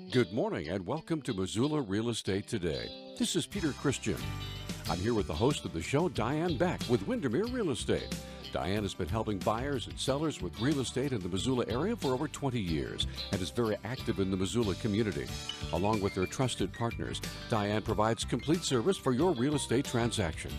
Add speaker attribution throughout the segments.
Speaker 1: Good morning and welcome to Missoula Real Estate Today. This is Peter Christian. I'm here with the host of the show, Diane Beck with Windermere Real Estate. Diane has been helping buyers and sellers with real estate in the Missoula area for over 20 years and is very active in the Missoula community. Along with her trusted partners, Diane provides complete service for your real estate transaction.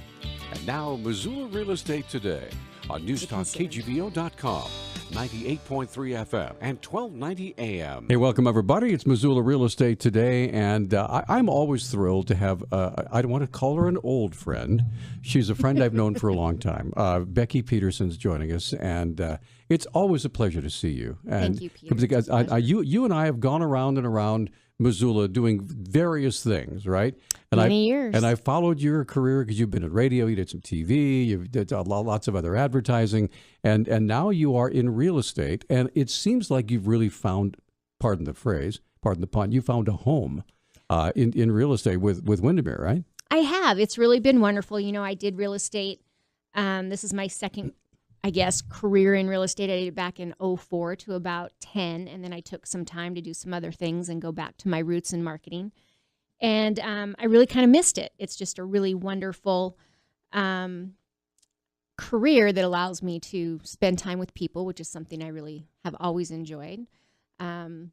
Speaker 1: And now, Missoula Real Estate Today on newstalkkgvo.com. 98.3 FM and 1290 AM. Hey, welcome everybody. It's Missoula Real Estate Today, and I'm always thrilled to have, I don't want to call her an old friend. She's a friend I've known for a long time. Beckie Peterson's joining us, and it's always a pleasure to see you. And
Speaker 2: thank you, Peter.
Speaker 1: Because you and I have gone around and around Missoula doing various things, right? And
Speaker 2: Many years.
Speaker 1: And I followed your career because you've been in radio, you did some TV, you've did lots of other advertising, and now you are in real estate. And it seems like you've really found, pardon the phrase, pardon the pun, you found a home in real estate with Windermere, right?
Speaker 2: I have. It's really been wonderful. You know, I did real estate. This is my second, I guess, career in real estate. I did it back in 2004 to about 10, and then I took some time to do some other things and go back to my roots in marketing. And I really kind of missed it. It's just a really wonderful career that allows me to spend time with people, which is something I really have always enjoyed. I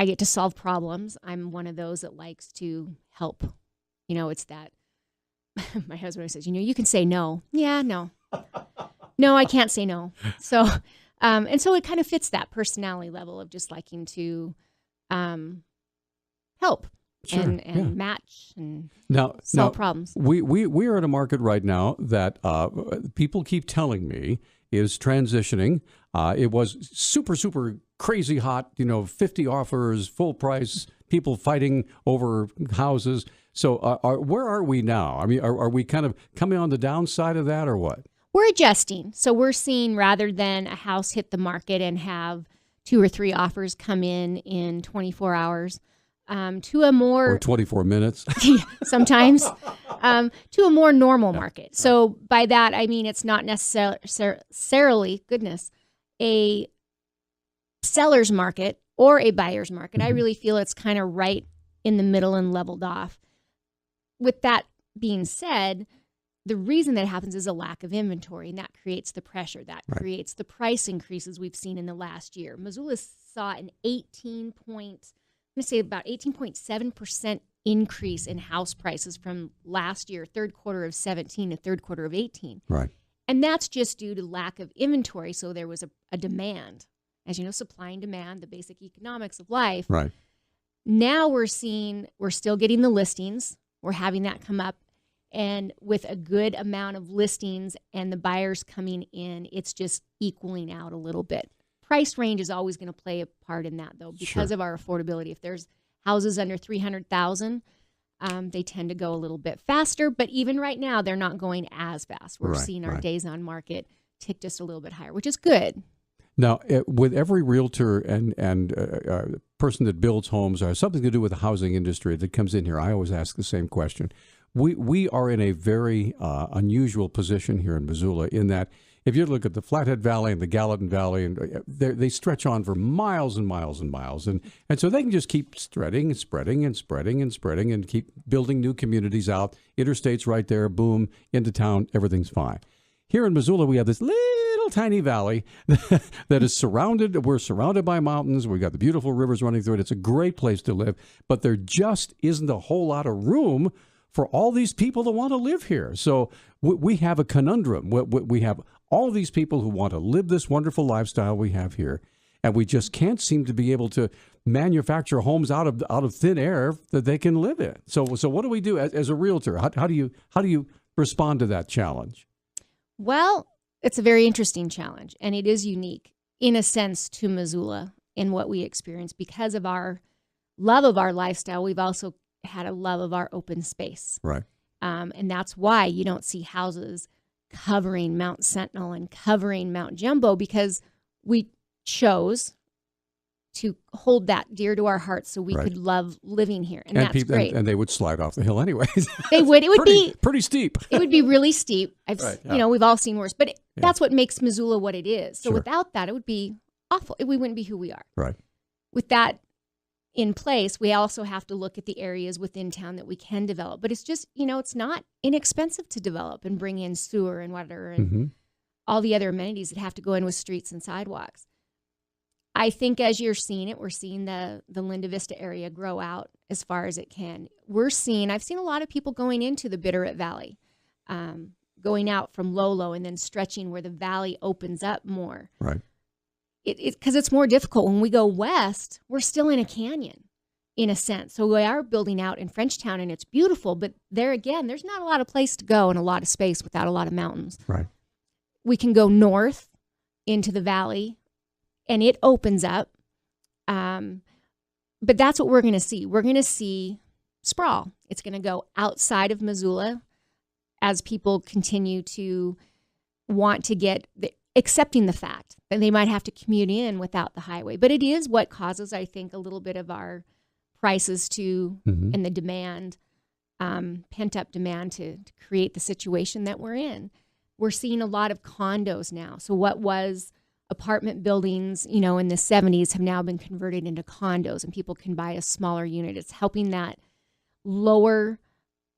Speaker 2: get to solve problems. I'm one of those that likes to help. You know, it's that my husband always says, you know, you can say no. Yeah, no. No, I can't say no. So, and so it kind of fits that personality level of just liking to help.
Speaker 1: Sure,
Speaker 2: and match and solve problems.
Speaker 1: We are in a market right now that people keep telling me is transitioning. It was super crazy hot, 50 offers, full price, people fighting over houses. So where are we now? I mean, are we kind of coming on the downside of that or what?
Speaker 2: We're adjusting. So we're seeing, rather than a house hit the market and have 2 or 3 offers come in 24 hours, to a more...
Speaker 1: Or 24 minutes.
Speaker 2: sometimes. To a more normal market. So by that, I mean it's not necessarily, a seller's market or a buyer's market. I really feel it's kind of right in the middle and leveled off. With that being said, the reason that happens is a lack of inventory, and that creates the pressure. That creates the price increases we've seen in the last year. Missoula saw an 18.7% increase in house prices from last year, third quarter of 17 to third quarter of 18.
Speaker 1: Right.
Speaker 2: And that's just due to lack of inventory. So there was a demand. As you know, supply and demand, the basic economics of life.
Speaker 1: Right.
Speaker 2: Now we're still getting the listings. We're having that come up. And with a good amount of listings and the buyers coming in, it's just equaling out a little bit. Price range is always going to play a part in that, though, because of our affordability. If there's houses under $300,000, they tend to go a little bit faster. But even right now, they're not going as fast. We're seeing our days on market tick just a little bit higher, which is good.
Speaker 1: Now, with every realtor and person that builds homes or something to do with the housing industry that comes in here, I always ask the same question. We are in a very unusual position here in Missoula in that if you look at the Flathead Valley and the Gallatin Valley, and they stretch on for miles and miles and miles. And so they can just keep spreading and keep building new communities out. Interstate's right there, boom, into town, everything's fine. Here in Missoula, we have this little tiny valley that is we're surrounded by mountains. We've got the beautiful rivers running through it. It's a great place to live, but there just isn't a whole lot of room for all these people that want to live here. So we have a conundrum. We have all these people who want to live this wonderful lifestyle we have here, and we just can't seem to be able to manufacture homes out of thin air that they can live in. So what do we do as a realtor? How do you respond to that challenge?
Speaker 2: Well, it's a very interesting challenge, and it is unique in a sense to Missoula in what we experience because of our love of our lifestyle. We've also had a love of our open space.
Speaker 1: Right.
Speaker 2: And that's why you don't see houses covering Mount Sentinel and covering Mount Jumbo, because we chose to hold that dear to our hearts so we could love living here. And that's great.
Speaker 1: And they would slide off the hill anyways.
Speaker 2: They would. It would be
Speaker 1: pretty steep.
Speaker 2: It would be really steep. We've all seen worse, but that's what makes Missoula what it is. So without that, it would be awful. We wouldn't be who we are.
Speaker 1: Right.
Speaker 2: With that in place, we also have to look at the areas within town that we can develop. But it's just, it's not inexpensive to develop and bring in sewer and water and all the other amenities that have to go in with streets and sidewalks. I think as you're seeing it, we're seeing the Linda Vista area grow out as far as it can. I've seen a lot of people going into the Bitterroot Valley, going out from Lolo and then stretching where the valley opens up more.
Speaker 1: Right.
Speaker 2: Because it's more difficult. When we go west, we're still in a canyon, in a sense. So we are building out in Frenchtown, and it's beautiful. But there again, there's not a lot of place to go and a lot of space without a lot of mountains.
Speaker 1: Right.
Speaker 2: We can go north into the valley, and it opens up. But that's what we're going to see. We're going to see sprawl. It's going to go outside of Missoula as people continue to want to accepting the fact that they might have to commute in without the highway. But it is what causes, I think, a little bit of our prices and the demand, pent-up demand to create the situation that we're in. We're seeing a lot of condos now. So what was apartment buildings, in the 70s have now been converted into condos, and people can buy a smaller unit. It's helping that lower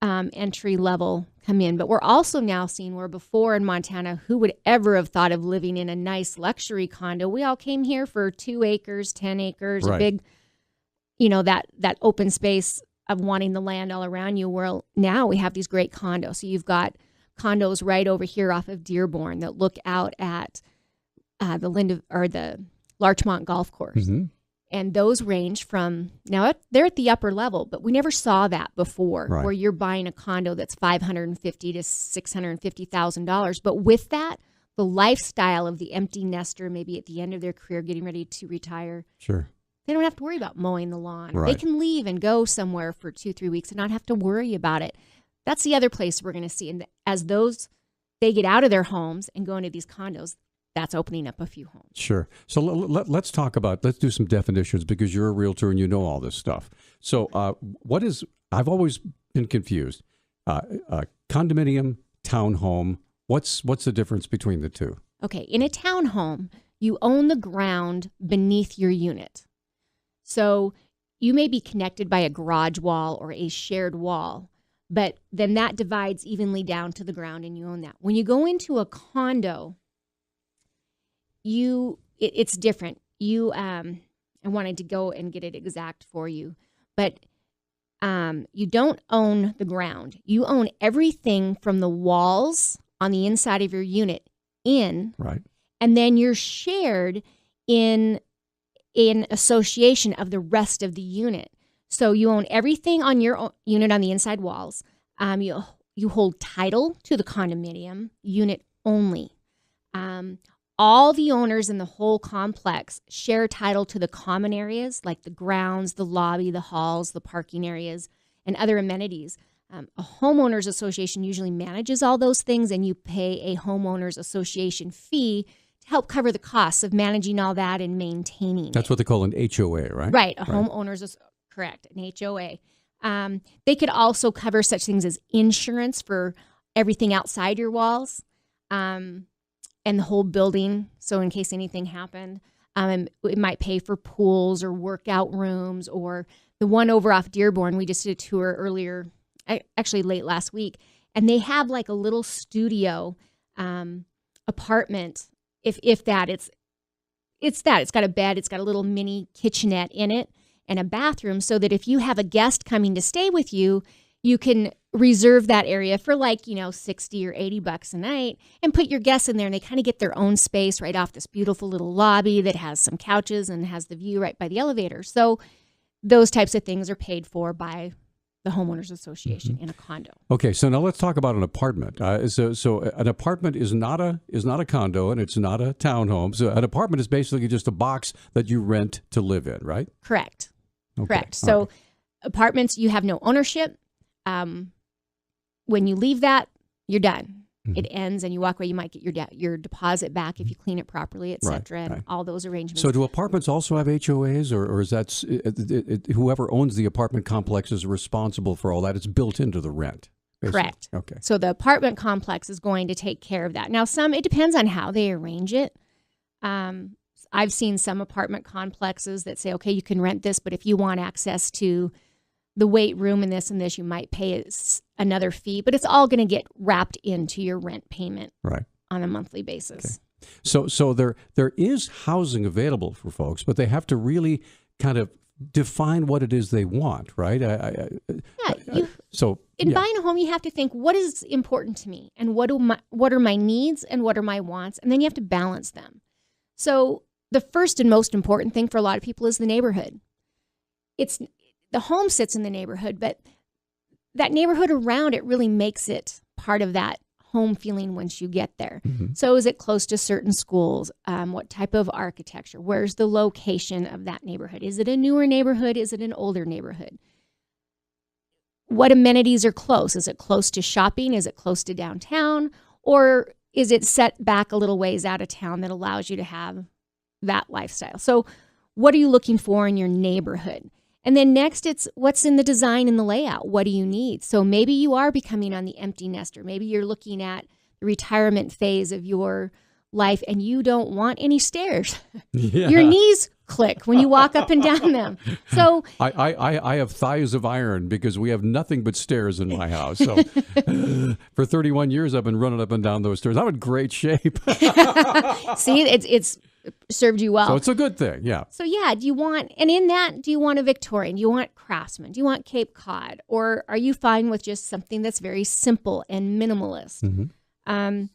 Speaker 2: entry level come in. But we're also now seeing where before in Montana, who would ever have thought of living in a nice luxury condo? We all came here for 2 acres, 10 acres,
Speaker 1: right.
Speaker 2: A big, that open space of wanting the land all around you. Well, now we have these great condos. So you've got condos right over here off of Dearborn that look out at the Larchmont Golf Course. And those range from, now they're at the upper level, but we never saw that before,
Speaker 1: right.
Speaker 2: Where you're buying a condo that's $550,000 to $650,000. But with that, the lifestyle of the empty nester, maybe at the end of their career, getting ready to retire.
Speaker 1: Sure.
Speaker 2: They don't have to worry about mowing the lawn.
Speaker 1: Right.
Speaker 2: They can leave and go somewhere for 2-3 weeks and not have to worry about it. That's the other place we're going to see. And as they get out of their homes and go into these condos, that's opening up a few homes.
Speaker 1: Sure. So let's do some definitions, because you're a realtor and you know all this stuff. So I've always been confused. Condominium, townhome, what's the difference between the two?
Speaker 2: Okay. In a townhome, you own the ground beneath your unit. So you may be connected by a garage wall or a shared wall, but then that divides evenly down to the ground and you own that. When you go into a condo, it's different. I wanted to go and get it exact for you, but you don't own the ground. You own everything from the walls on the inside of your unit
Speaker 1: right,
Speaker 2: and then you're shared in association of the rest of the unit. So you own everything on your unit on the inside walls. You hold title to the condominium unit only. All the owners in the whole complex share title to the common areas like the grounds, the lobby, the halls, the parking areas, and other amenities. A homeowners association usually manages all those things, and you pay a homeowners association fee to help cover the costs of managing all that and maintaining.
Speaker 1: That's what they call an HOA, right?
Speaker 2: Right, homeowners, correct, an HOA. They could also cover such things as insurance for everything outside your walls. And the whole building, so in case anything happened. It might pay for pools or workout rooms, or the one over off Dearborn. We just did a tour earlier, actually late last week, and they have like a little studio apartment. If that, it's that. It's got a bed, it's got a little mini kitchenette in it, and a bathroom, so that if you have a guest coming to stay with you, you can reserve that area for $60 or $80 a night and put your guests in there, and they kind of get their own space right off this beautiful little lobby that has some couches and has the view right by the elevator. So those types of things are paid for by the homeowners association in a condo.
Speaker 1: Okay, so now let's talk about an apartment. So an apartment is not a condo, and it's not a townhome. So an apartment is basically just a box that you rent to live in, right?
Speaker 2: Correct.
Speaker 1: Okay.
Speaker 2: Correct. So apartments, you have no ownership. When you leave that, you're done. It ends and you walk away. You might get your deposit back if you clean it properly, et cetera, and all those arrangements.
Speaker 1: So do apartments also have HOAs, or is that whoever owns the apartment complex is responsible for all that? It's built into the rent. Basically.
Speaker 2: Correct.
Speaker 1: Okay.
Speaker 2: So the apartment complex is going to take care of that. Now, it depends on how they arrange it. I've seen some apartment complexes that say, okay, you can rent this, but if you want access to the weight room and this, you might pay another fee, but it's all going to get wrapped into your rent payment on a monthly basis.
Speaker 1: Okay. So there is housing available for folks, but they have to really kind of define what it is they want, right?
Speaker 2: In buying a home, you have to think, what is important to me, and what are my needs and what are my wants, and then you have to balance them. So the first and most important thing for a lot of people is the neighborhood. The home sits in the neighborhood, but that neighborhood around it really makes it part of that home feeling once you get there. Mm-hmm. So is it close to certain schools? What type of architecture? Where's the location of that neighborhood? Is it a newer neighborhood? Is it an older neighborhood? What amenities are close? Is it close to shopping? Is it close to downtown? Or is it set back a little ways out of town that allows you to have that lifestyle? So what are you looking for in your neighborhood? And then next, it's what's in the design and the layout. What do you need? So maybe you are becoming on the empty nester. Maybe you're looking at the retirement phase of your life and you don't want any stairs. Yeah. Your knees click when you walk up and down them. So
Speaker 1: I have thighs of iron because we have nothing but stairs in my house. So for 31 years, I've been running up and down those stairs. I'm in great shape.
Speaker 2: See, it's served you well.
Speaker 1: So it's a good thing, yeah.
Speaker 2: So yeah, do you want a Victorian? Do you want Craftsman? Do you want Cape Cod? Or are you fine with just something that's very simple and minimalist? Mm-hmm.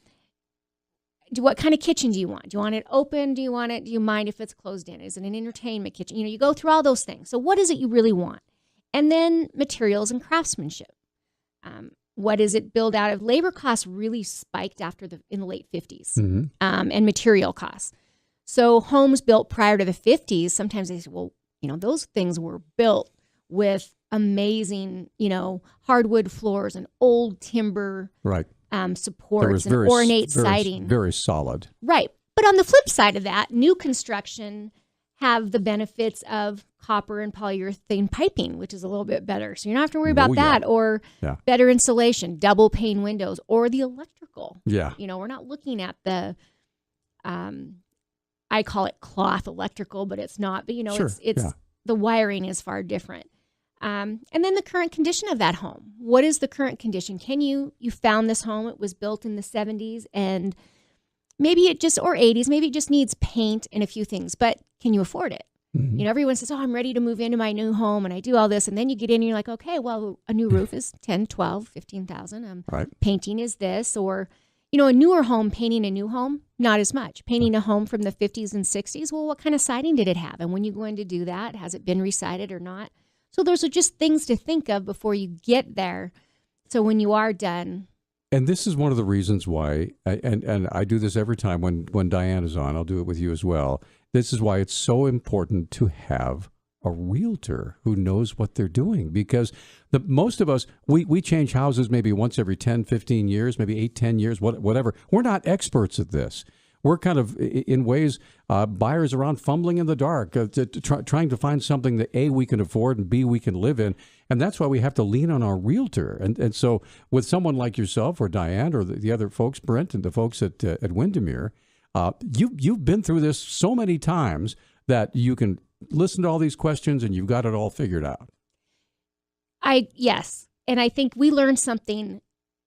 Speaker 2: What kind of kitchen do you want? Do you want it open? Do you mind if it's closed in? Is it an entertainment kitchen? You go through all those things. So what is it you really want? And then materials and craftsmanship. What is it built out of? Labor costs really spiked in the late 50s, mm-hmm. And material costs. So homes built prior to the 50s, sometimes they say, well, those things were built with amazing, hardwood floors and old timber supports and ornate siding.
Speaker 1: Very solid.
Speaker 2: Right. But on the flip side of that, new construction have the benefits of copper and polyurethane piping, which is a little bit better. So you don't have to worry about that, or better insulation, double pane windows, or the electrical.
Speaker 1: Yeah.
Speaker 2: We're not looking at the... I call it cloth electrical, but it's not. But the wiring is far different. And then the current condition of that home. What is the current condition? You found this home, it was built in the 70s, and maybe or 80s, maybe it just needs paint and a few things, but can you afford it? Mm-hmm. Everyone says, I'm ready to move into my new home and I do all this. And then you get in and you're like, okay, well, a new roof is 10, 12, 15,000. Painting is this, or a newer home, painting a new home, not as much. Painting a home from the 50s and 60s, well, what kind of siding did it have? And when you go in to do that, has it been resided or not? So those are just things to think of before you get there. So when you are done.
Speaker 1: And this is one of the reasons why, and I do this every time when Diane is on, I'll do it with you as well. This is why it's so important to have a realtor who knows what they're doing, because most of us, we change houses maybe once every 10, 15 years, maybe 8, 10 years, whatever. We're not experts at this. We're kind of, in ways, buyers around fumbling in the dark, trying to find something that A, we can afford, and B, we can live in. And that's why we have to lean on our realtor. And so with someone like yourself or Diane or the other folks, Brent and the folks at WIndermere, you've been through this so many times that you can listen to all these questions and you've got it all figured out.
Speaker 2: Yes. And I think we learn something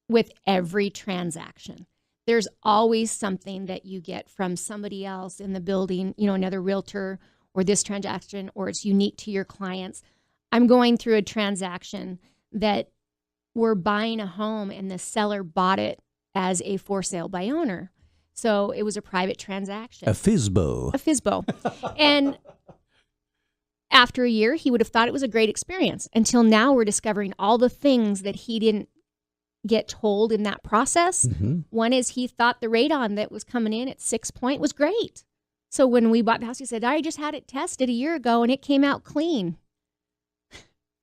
Speaker 2: with every transaction. There's always something that you get from somebody else in the building, another realtor, or this transaction, or it's unique to your clients. I'm going through a transaction that we're buying a home and the seller bought it as a for sale by owner. So it was a private transaction.
Speaker 1: A FSBO.
Speaker 2: And after a year, he would have thought it was a great experience, until now we're discovering all the things that he didn't get told in that process. Mm-hmm. One is he thought the radon that was coming in at 6 point was great. So when we bought the house, he said, I just had it tested a year ago and it came out clean.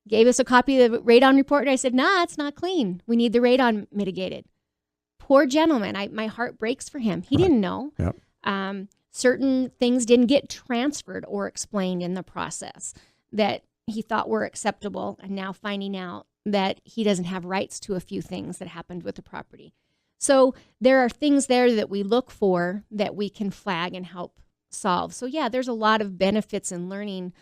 Speaker 2: Gave us a copy of the radon report and I said, nah, it's not clean. We need the radon mitigated. Poor gentleman. My heart breaks for him. He didn't know. Yep. Certain things didn't get transferred or explained in the process that he thought were acceptable, and now finding out that he doesn't have rights to a few things that happened with the property. So there are things there that we look for that we can flag and help solve. So yeah, there's a lot of benefits in learning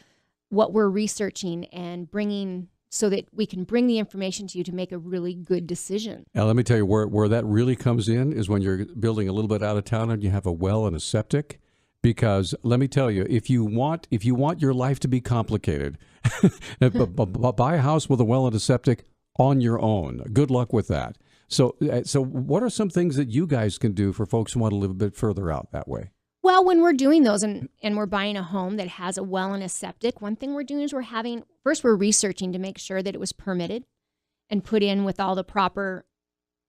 Speaker 2: what we're researching and bringing so that we can bring the information to you to make a really good decision.
Speaker 1: Now, let me tell you where that really comes in is when you're building a little bit out of town and you have a well and a septic. Because let me tell you, if you want your life to be complicated, buy a house with a well and a septic on your own. Good luck with that. So what are some things that you guys can do for folks who want to live a bit further out that way?
Speaker 2: Well, when we're doing those and we're buying a home that has a well and a septic, one thing we're doing is we're researching to make sure that it was permitted and put in with all the proper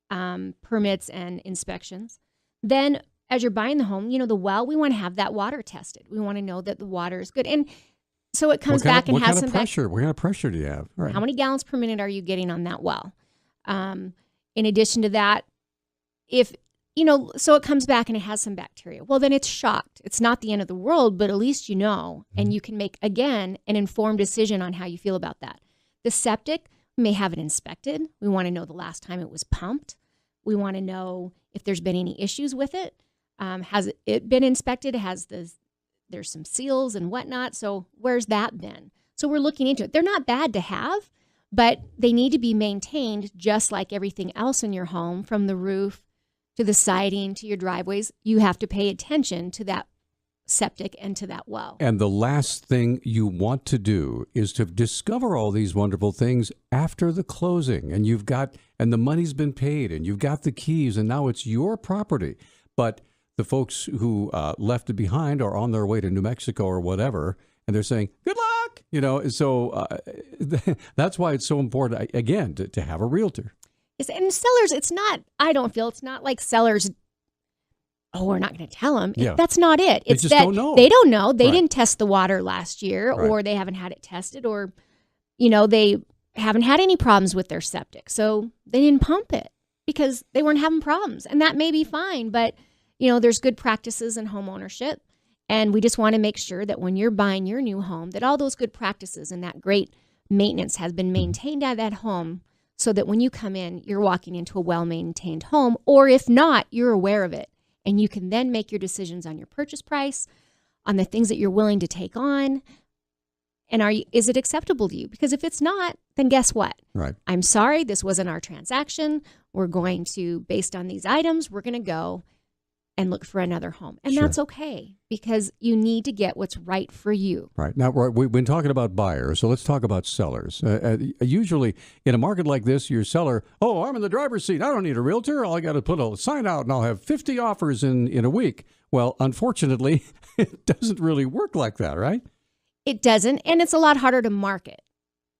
Speaker 2: permits and inspections. Then as you're buying the home, the well, we want to have that water tested. We want to know that the water is good. And so it comes back and has some
Speaker 1: pressure. What kind of pressure do you have? Right.
Speaker 2: How many gallons per minute are you getting on that well? In addition to that, so it comes back and it has some bacteria. Well, then it's shocked. It's not the end of the world, but at least you know, and you can make, again, an informed decision on how you feel about that. The septic, we may have it inspected. We want to know the last time it was pumped. We want to know if there's been any issues with it. Has it been inspected? There's some seals and whatnot. So where's that been? So we're looking into it. They're not bad to have, but they need to be maintained just like everything else in your home, from the roof to the siding to your driveways. You have to pay attention to that septic and to that well.
Speaker 1: And the last thing you want to do is to discover all these wonderful things after the closing, and the money's been paid and you've got the keys and now it's your property. But the folks who left it behind are on their way to New Mexico or whatever, and they're saying, good luck, so that's why it's so important, again, to have a realtor.
Speaker 2: Yes, and sellers, I don't feel it's not like sellers, we're not going to tell them.
Speaker 1: Yeah.
Speaker 2: That's not it. It's
Speaker 1: they just
Speaker 2: that
Speaker 1: don't know.
Speaker 2: They don't know. They
Speaker 1: Right.
Speaker 2: didn't test the water last year,
Speaker 1: Right.
Speaker 2: or they haven't had it tested, or, they haven't had any problems with their septic. So they didn't pump it because they weren't having problems. And that may be fine, but there's good practices in home ownership, and we just want to make sure that when you're buying your new home, that all those good practices and that great maintenance has been maintained at that home, so that when you come in, you're walking into a well-maintained home, or if not, you're aware of it, and you can then make your decisions on your purchase price, on the things that you're willing to take on, and is it acceptable to you? Because if it's not, then guess what?
Speaker 1: Right.
Speaker 2: I'm sorry, this wasn't our transaction. We're going to, based on these items, we're going to go and look for another home. And
Speaker 1: Sure.
Speaker 2: that's okay, because you need to get what's right for you.
Speaker 1: Right. Now, we've been talking about buyers, so let's talk about sellers. Usually, in a market like this, your seller, I'm in the driver's seat. I don't need a realtor. All I got to put a sign out and I'll have 50 offers in a week. Well, unfortunately, it doesn't really work like that, right?
Speaker 2: It doesn't, and it's a lot harder to market.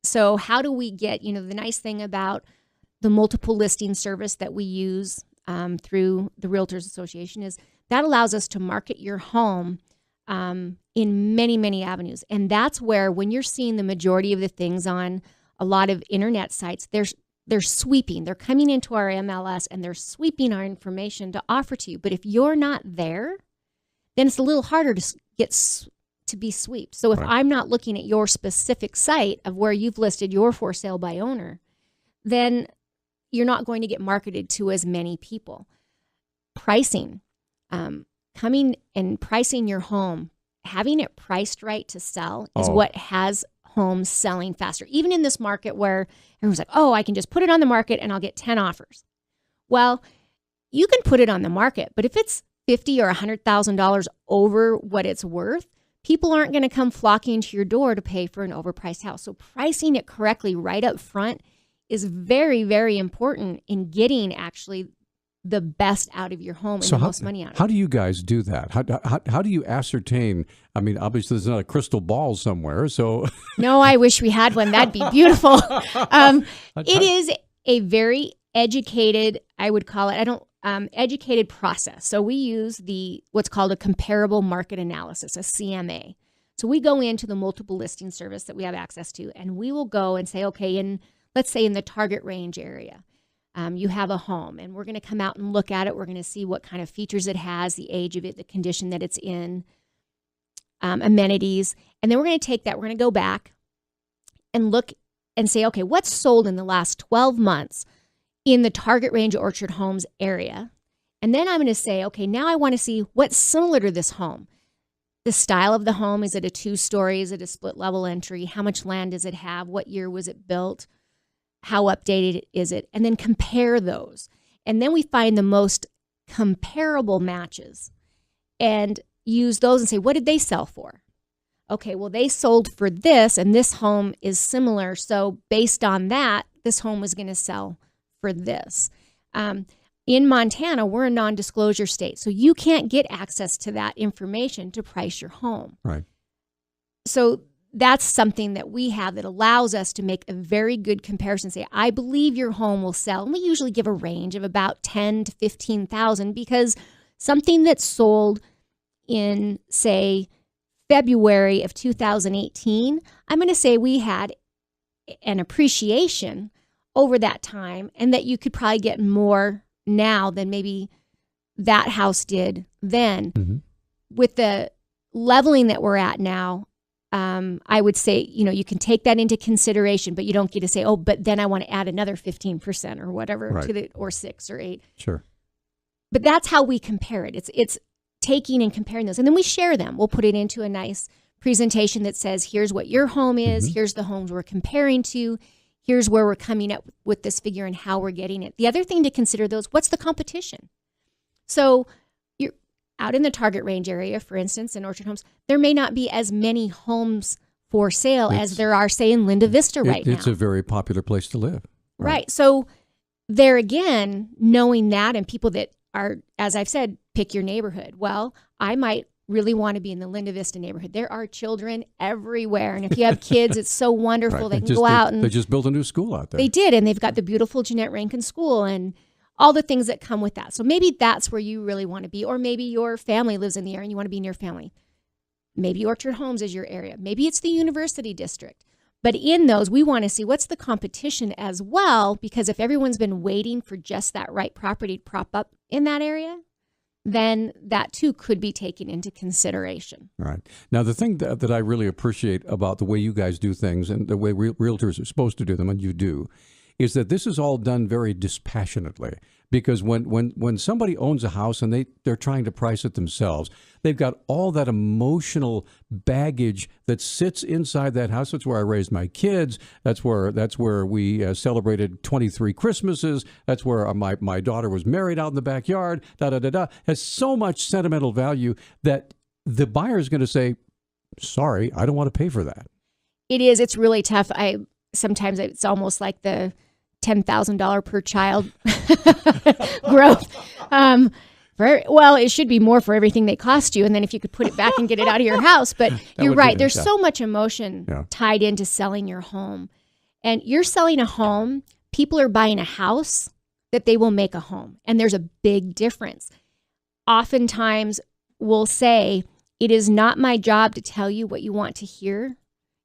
Speaker 2: So how do we get, the nice thing about the multiple listing service that we use through the Realtors Association is that allows us to market your home in many, many avenues. And that's where, when you're seeing the majority of the things on a lot of internet sites, they're sweeping. They're coming into our MLS and they're sweeping our information to offer to you. But if you're not there, then it's a little harder to be swept. So if
Speaker 1: Right.
Speaker 2: I'm not looking at your specific site of where you've listed your for sale by owner, then you're not going to get marketed to as many people. Pricing, coming and pricing your home, having it priced right to sell is what has homes selling faster. Even in this market where everyone's like, I can just put it on the market and I'll get 10 offers. Well, you can put it on the market, but if it's $50,000 or $100,000 over what it's worth, people aren't going to come flocking to your door to pay for an overpriced house. So pricing it correctly right up front is very, very important in getting actually the best out of your home and the most money out of it.
Speaker 1: How do you guys do that? How do you ascertain? I mean, obviously there's not a crystal ball somewhere, so.
Speaker 2: No, I wish we had one. That'd be beautiful. It is a very educated, I would call it, educated process. So we use what's called a comparable market analysis, a CMA. So we go into the multiple listing service that we have access to, and we will go and say, okay, let's say in the target range area, you have a home, and we're going to come out and look at it. We're going to see what kind of features it has, the age of it, the condition that it's in, amenities. And then we're going to take that, we're going to go back and look and say, okay, what's sold in the last 12 months in the target range Orchard Homes area? And then I'm going to say, okay, now I want to see what's similar to this home. the style of the home. Is it a 2-story? Is it a split level entry? How much land does it have? What year was it built? How updated is it? And then compare those. And then we find the most comparable matches and use those and say, what did they sell for? Okay, well, they sold for this, and this home is similar. So based on that, this home was going to sell for this. In Montana, we're a non-disclosure state, so you can't get access to that information to price your home.
Speaker 1: Right.
Speaker 2: So that's something that we have that allows us to make a very good comparison. Say, I believe your home will sell. And we usually give a range of about $10,000 to $15,000 because something that's sold in, say, February of 2018, I'm going to say we had an appreciation over that time, and that you could probably get more now than maybe that house did then. Mm-hmm. With the leveling that we're at now, I would say, you can take that into consideration, but you don't get to say, oh, but then I want to add another 15% or whatever right. Or 6 or 8.
Speaker 1: Sure.
Speaker 2: But that's how we compare it. It's taking and comparing those. And then we share them. We'll put it into a nice presentation that says, here's what your home is. Mm-hmm. Here's the homes we're comparing to. Here's where we're coming up with this figure and how we're getting it. The other thing to consider, though, is what's the competition? So you're out in the Target Range area, for instance, in Orchard Homes, there may not be as many homes for sale as there are, say, in Linda Vista right now.
Speaker 1: It's a very popular place to live.
Speaker 2: Right. So there again, knowing that, and people that are, as I've said, pick your neighborhood. Well, I might really want to be in the Linda Vista neighborhood. There are children everywhere. And if you have kids, it's so wonderful. Right. They can go out and...
Speaker 1: They just built a new school out there.
Speaker 2: They did. And they've got the beautiful Jeanette Rankin School and all the things that come with that. So maybe that's where you really want to be. Or maybe your family lives in the area and you want to be near family. Maybe Orchard Homes is your area. Maybe it's the University District. But in those, we want to see what's the competition as well, because if everyone's been waiting for just that right property to prop up in that area, then that too could be taken into consideration.
Speaker 1: All right. Now, the thing that I really appreciate about the way you guys do things and the way realtors are supposed to do them, and you do, is that this is all done very dispassionately. Because when somebody owns a house and they're trying to price it themselves, they've got all that emotional baggage that sits inside that house. That's where I raised my kids. That's where we celebrated 23 Christmases. That's where my daughter was married out in the backyard. Has so much sentimental value that the buyer is going to say, "Sorry, I don't want to pay for that."
Speaker 2: It is. It's really tough. Sometimes it's almost like the $10,000 per child growth. It should be more for everything they cost you. And then if you could put it back and get it out of your house. But you're right. There's so much emotion tied into selling your home. And you're selling a home. People are buying a house that they will make a home. And there's a big difference. Oftentimes we'll say, it is not my job to tell you what you want to hear.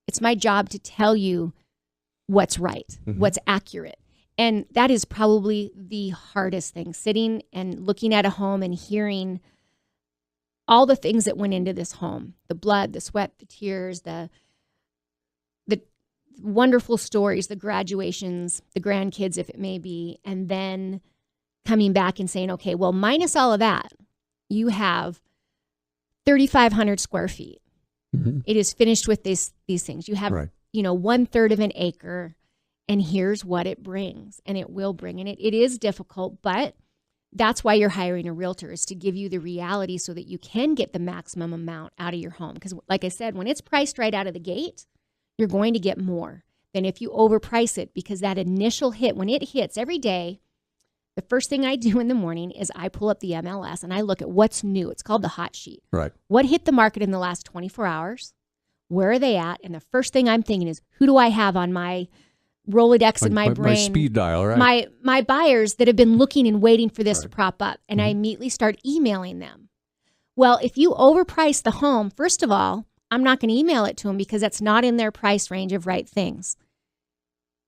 Speaker 2: It's my job to tell you what's right, what's accurate. And that is probably the hardest thing, sitting and looking at a home and hearing all the things that went into this home, the blood, the sweat, the tears, the wonderful stories, the graduations, the grandkids, if it may be, and then coming back and saying, okay, well, minus all of that, you have 3,500 square feet. Mm-hmm. It is finished with these things. You have, 1/3 of an acre. And here's what it brings, and it will bring. And it is difficult, but that's why you're hiring a realtor, is to give you the reality so that you can get the maximum amount out of your home. Because like I said, when it's priced right out of the gate, you're going to get more than if you overprice it, because that initial hit, when it hits every day, the first thing I do in the morning is I pull up the MLS and I look at what's new. It's called the hot sheet.
Speaker 1: Right.
Speaker 2: What hit the market in the last 24 hours? Where are they at? And the first thing I'm thinking is, who do I have on my Rolodex in my brain,
Speaker 1: my speed dial, right?
Speaker 2: My buyers that have been looking and waiting for this to prop up, and I immediately start emailing them. Well, if you overprice the home, first of all, I'm not going to email it to them because that's not in their price range of right things.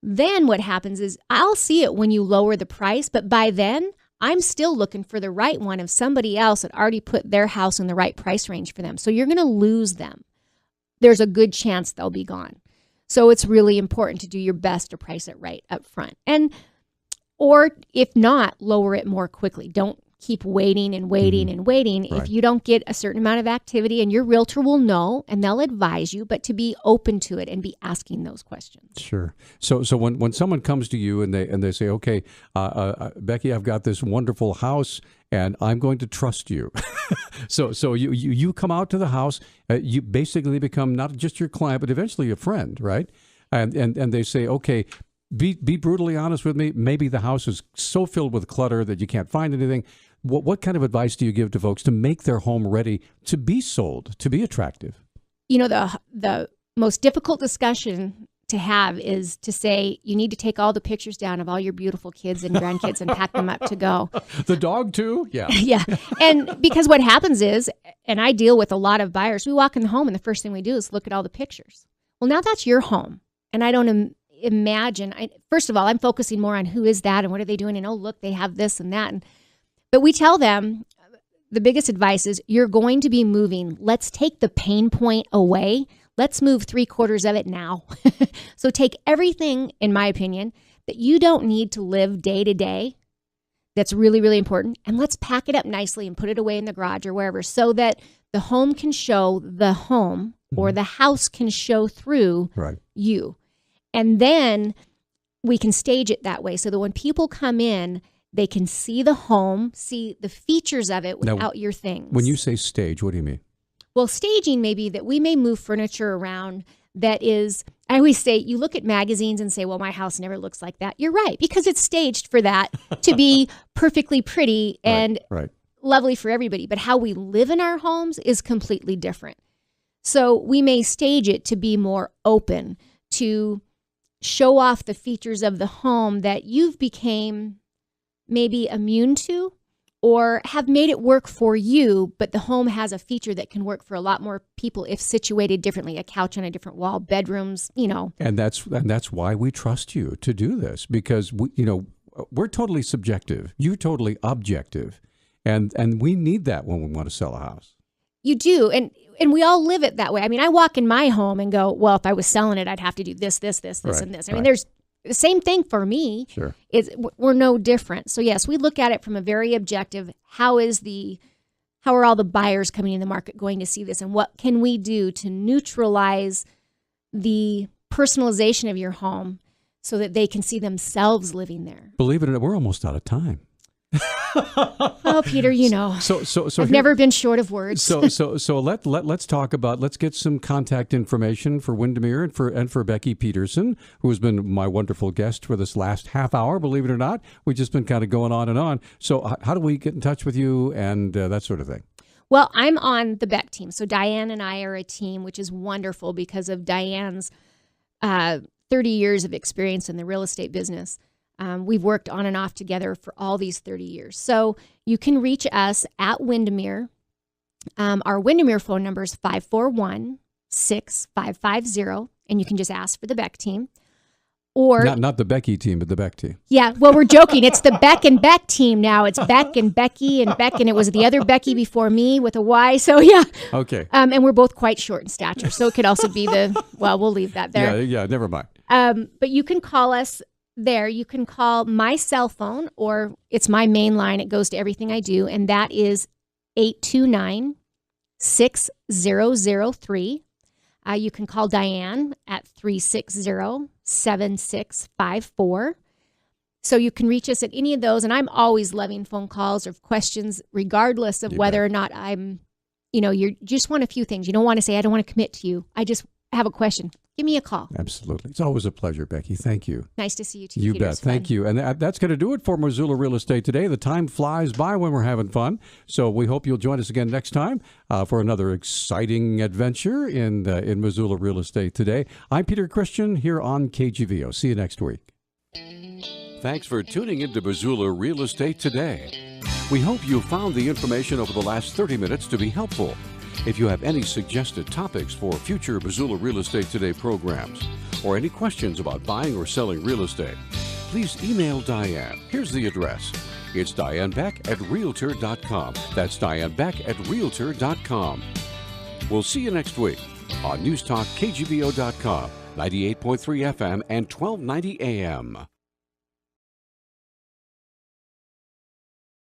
Speaker 2: Then what happens is I'll see it when you lower the price, but by then I'm still looking for the right one of somebody else that already put their house in the right price range for them. So you're going to lose them. There's a good chance they'll be gone. So it's really important to do your best to price it right up front. Or if not, lower it more quickly. Don't keep waiting and waiting and waiting if you don't get a certain amount of activity, and your realtor will know and they'll advise you, but to be open to it and be asking those questions.
Speaker 1: Sure. So when someone comes to you and they say, okay, Beckie, I've got this wonderful house and I'm going to trust you. so you come out to the house, you basically become not just your client, but eventually a friend, right? And they say, okay, be brutally honest with me. Maybe the house is so filled with clutter that you can't find anything. What kind of advice do you give to folks to make their home ready to be sold, to be attractive?
Speaker 2: You know, the most difficult discussion to have is to say you need to take all the pictures down of all your beautiful kids and grandkids and pack them up to go.
Speaker 1: The dog too? Yeah.
Speaker 2: Yeah. And because what happens is, and I deal with a lot of buyers, we walk in the home and the first thing we do is look at all the pictures. Well, now that's your home. And I don't imagine, first of all, I'm focusing more on who is that and what are they doing? And oh, look, they have this and that. But we tell them the biggest advice is you're going to be moving. Let's take the pain point away. Let's move 3/4 of it now. So take everything, in my opinion, that you don't need to live day to day. That's really, really important. And let's pack it up nicely and put it away in the garage or wherever so that the home can show the home or the house can show through you. And then we can stage it that way so that when people come in, they can see the home, see the features of it without your things.
Speaker 1: When you say stage, what do you mean?
Speaker 2: Well, staging may be that we may move furniture around that is, I always say, you look at magazines and say, well, my house never looks like that. You're right, because it's staged for that to be perfectly pretty and lovely for everybody. But how we live in our homes is completely different. So we may stage it to be more open, to show off the features of the home that you've became maybe immune to or have made it work for you, but the home has a feature that can work for a lot more people if situated differently, a couch on a different wall, bedrooms, you know.
Speaker 1: And that's why we trust you to do this, because we're totally subjective, you're totally objective, and we need that when we want to sell a house. You
Speaker 2: do, and we all live it that way. I mean, I walk in my home and go, well, if I was selling it, I'd have to do this, and this. I mean, there's the same thing for me.
Speaker 1: Sure.
Speaker 2: We're no different. So yes, we look at it from a very objective, how are all the buyers coming in the market going to see this, and what can we do to neutralize the personalization of your home so that they can see themselves living there.
Speaker 1: Believe it or not, we're almost out of time.
Speaker 2: Oh, Peter, you know,
Speaker 1: so
Speaker 2: I've never been short of words.
Speaker 1: So let's talk about, let's get some contact information for WIndermere and for Beckie Peterson, who has been my wonderful guest for this last half hour. Believe it or not, we've just been kind of going on and on. So how do we get in touch with you and that sort of thing?
Speaker 2: Well, I'm on the Beck team. So Diane and I are a team, which is wonderful because of Diane's 30 years of experience in the real estate business. We've worked on and off together for all these 30 years. So you can reach us at WIndermere. Our WIndermere phone number is 541-6550, and you can just ask for the Beck team. Or
Speaker 1: not the Beckie team, but the Beck team.
Speaker 2: Yeah, well, we're joking. It's the Beck and Beck team now. It's Beck and Beckie and Beck, and it was the other Beckie before me with a Y. So yeah.
Speaker 1: Okay.
Speaker 2: And we're both quite short in stature, so it could also be well, we'll leave that there.
Speaker 1: Yeah, never mind.
Speaker 2: But you can call us there. You can call my cell phone, or it's my main line. It goes to everything I do, and that is 829-6003. You can call Diane at 360-7654. So you can reach us at any of those, and I'm always loving phone calls or questions, regardless of whether or not I'm, you just want a few things. You don't want to say, I don't want to commit to you. I just have a question. Give me a call.
Speaker 1: Absolutely. It's always a pleasure, Beckie. Thank you.
Speaker 2: Nice to see you too.
Speaker 1: You bet. Thank you. And that's going to do it for Missoula Real Estate Today. The time flies by when we're having fun. So we hope you'll join us again next time for another exciting adventure in Missoula Real Estate Today. I'm Peter Christian here on KGVO. See you next week. Thanks for tuning into Missoula Real Estate Today. We hope you found the information over the last 30 minutes to be helpful. If you have any suggested topics for future Missoula Real Estate Today programs, or any questions about buying or selling real estate, please email Diane. Here's the address. It's dianebeck@realtor.com. That's dianebeck@realtor.com. We'll see you next week on News Talk KGVO.com, 98.3 FM and 1290 AM.